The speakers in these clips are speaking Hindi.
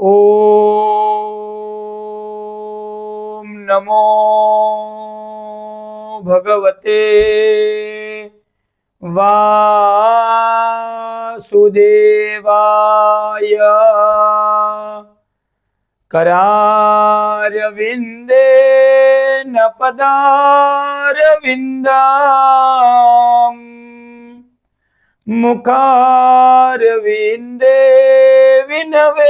ओम नमो भगवते वासुदेवाय। करारविंदे न पदारविंदम मुखारविंदे विनवेशयन्तम्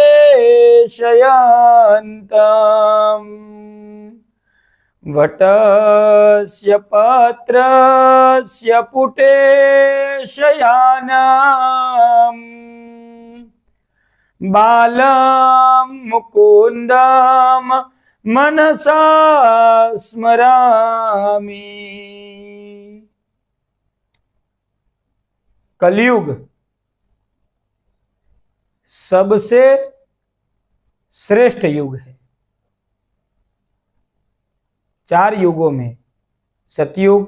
वटस्य पत्रस्य पुटे शयानम् बालं मुकुन्दं मनसा स्मरामि। कलयुग सबसे श्रेष्ठ युग है। 4 युगों में सतयुग,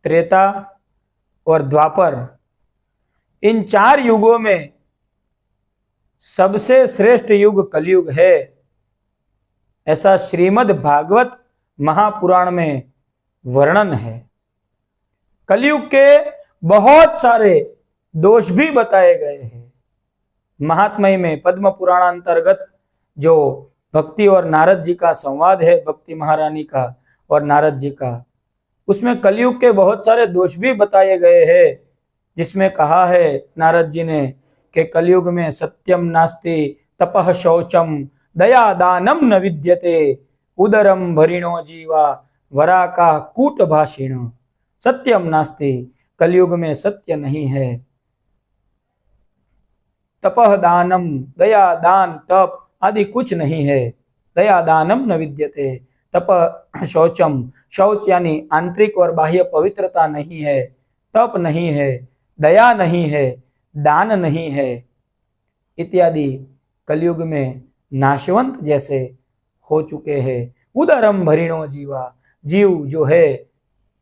त्रेता और द्वापर, इन 4 युगों में सबसे श्रेष्ठ युग कलयुग है, ऐसा श्रीमद् भागवत महापुराण में वर्णन है। कलयुग के बहुत सारे दोष भी बताए गए हैं। महात्म्य में पद्म पुराण अंतर्गत जो भक्ति और नारद जी का संवाद है, भक्ति महारानी का और नारद जी का, उसमें कलयुग के बहुत सारे दोष भी बताए गए हैं, जिसमें कहा है नारद जी ने कि कलयुग में सत्यम नास्ति तपः शौचम दया दानम न विद्यते उदरम भरिणो जीवा वराका कूट भाषिण। सत्यम नास्ति, कलयुग में सत्य नहीं है। तपः दानम, दया दान तप आदि कुछ नहीं है। दया दानम न विद्यते, तप शौचम, शौच यानी आंतरिक और बाह्य पवित्रता नहीं है, तप नहीं है, दया नहीं है, दान नहीं है इत्यादि कलयुग में नाशवंत जैसे हो चुके हैं। उदरम भरिणो जीवा, जीव जो है,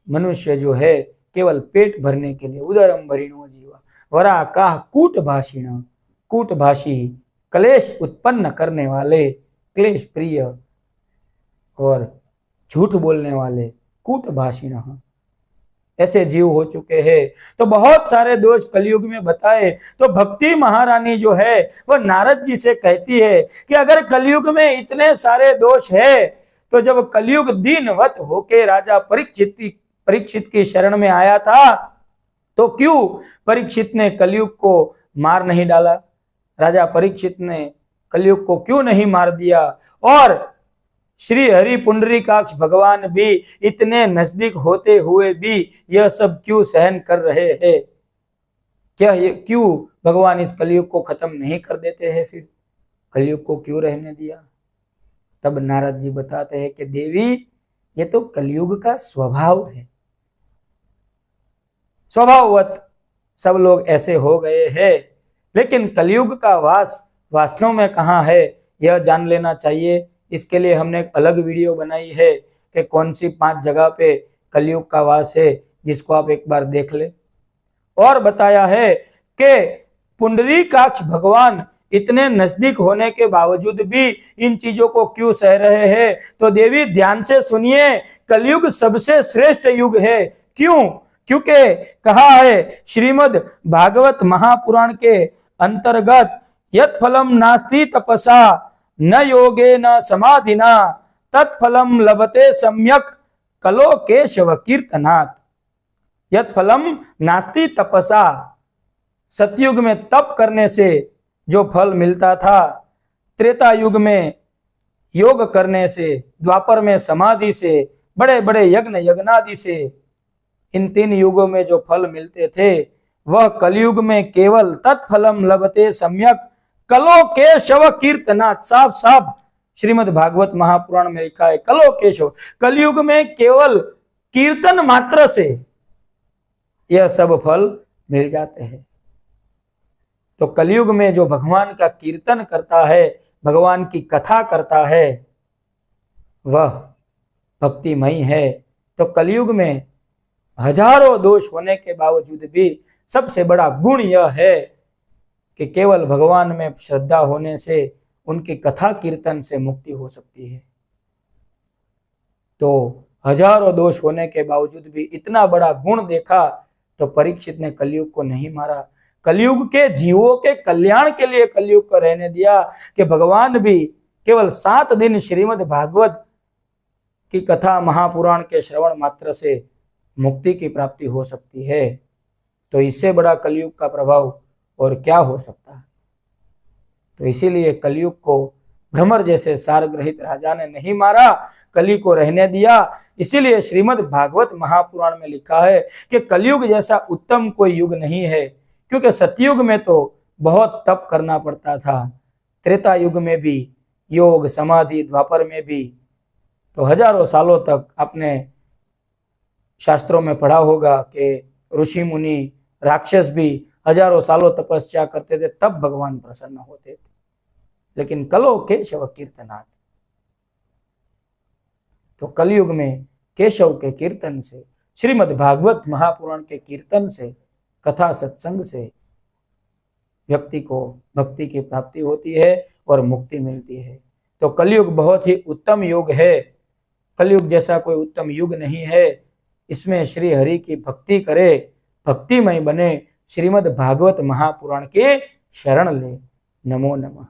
मनुष्य जो है, केवल पेट भरने के लिए उदरम भरिणो जीवा। वरा काह कूट भाषिण, कूट भाषी, क्लेश उत्पन्न करने वाले, क्लेश प्रिय और झूठ बोलने वाले, कूट भाषिण, ऐसे जीव हो चुके हैं। तो बहुत सारे दोष कलयुग में बताए। तो भक्ति महारानी जो है वह नारद जी से कहती है कि अगर कलयुग में इतने सारे दोष है, तो जब कलयुग दीनवत होके राजा परीक्षित की शरण में आया था, तो क्यों परीक्षित ने कलयुग को मार नहीं डाला? राजा परीक्षित ने कलयुग को क्यों नहीं मार दिया? और श्री हरि पुंडरीकाक्ष भगवान भी इतने नजदीक होते हुए भी यह सब क्यों सहन कर रहे हैं? क्या ये क्यों भगवान इस कलयुग को खत्म नहीं कर देते हैं? फिर कलयुग को क्यों रहने दिया? तब नारद जी बताते हैं कि देवी, ये तो कलयुग का स्वभाव है। स्वभाववत सब लोग ऐसे हो गए हैं, लेकिन कलयुग का वास वास्तव में कहाँ है यह जान लेना चाहिए। इसके लिए हमने एक अलग वीडियो बनाई है कि कौन सी 5 जगह पे कलयुग का वास है, जिसको आप एक बार देख ले। और बताया है कि पुंडरीकाक्ष भगवान इतने नजदीक होने के बावजूद भी इन चीजों को क्यों सह रहे हैं? तो देवी ध्यान से सुनिए, कलयुग सबसे श्रेष्ठ युग है। क्यों? क्योंकि कहा है श्रीमद् भागवत महापुराण के अंतर्गत, यत् फलम नास्ति तपसा न योगे न समाधिना तत्फलम लभते सम्यक कलो केशव कीर्तनात्। यत् फलम नास्ति तपसा, सतयुग में तप करने से जो फल मिलता था, त्रेता युग में योग करने से, द्वापर में समाधि से, बड़े बड़े यज्ञ यज्ञादि से, इन 3 युगों में जो फल मिलते थे, वह कलयुग में केवल तत्फलम लभते सम्यक कलो केशव कीर्तनात्। साफ साफ श्रीमद् भागवत महापुराण में लिखा है, कलो केशव, कलयुग में केवल कीर्तन मात्र से यह सब फल मिल जाते हैं। तो कलयुग में जो भगवान का कीर्तन करता है, भगवान की कथा करता है, वह भक्तिमयी है। तो कलयुग में हजारों दोष होने के बावजूद भी सबसे बड़ा गुण यह है कि केवल भगवान में श्रद्धा होने से उनकी कथा कीर्तन से मुक्ति हो सकती है। तो हजारों दोष होने के बावजूद भी इतना बड़ा गुण देखा तो परीक्षित ने कलयुग को नहीं मारा। कलयुग के जीवों के कल्याण के लिए कलयुग को रहने दिया कि भगवान भी केवल 7 दिन श्रीमद् भागवत की कथा महापुराण के श्रवण मात्र से मुक्ति की प्राप्ति हो सकती है। तो इससे बड़ा कलयुग का प्रभाव और क्या हो सकता है। तो इसीलिए कलयुग को भ्रमर जैसे सारग्रहित राजा ने नहीं मारा, कली को रहने दिया। इसीलिए श्रीमद् भागवत महापुराण में लिखा है कि कलयुग जैसा उत्तम कोई युग नहीं है, क्योंकि सतयुग में तो बहुत तप करना पड़ता था, त्रेता युग में भी योग समाधि, द्वापर में भी, तो हजारों सालों तक आपने शास्त्रों में पढ़ा होगा कि ऋषि मुनि राक्षस भी हजारों सालों तपस्या करते थे, तब भगवान प्रसन्न होते थे। लेकिन कलो केशव कीर्तनात्, तो कलयुग में केशव के कीर्तन से, श्रीमद् भागवत महापुराण के कीर्तन से, कथा सत्संग से व्यक्ति को भक्ति की प्राप्ति होती है और मुक्ति मिलती है। तो कलयुग बहुत ही उत्तम युग है, कलयुग जैसा कोई उत्तम युग नहीं है। इसमें श्री हरि की भक्ति करे, भक्तिमय बने, श्रीमद् भागवत महापुराण के शरण ले। नमो नमः।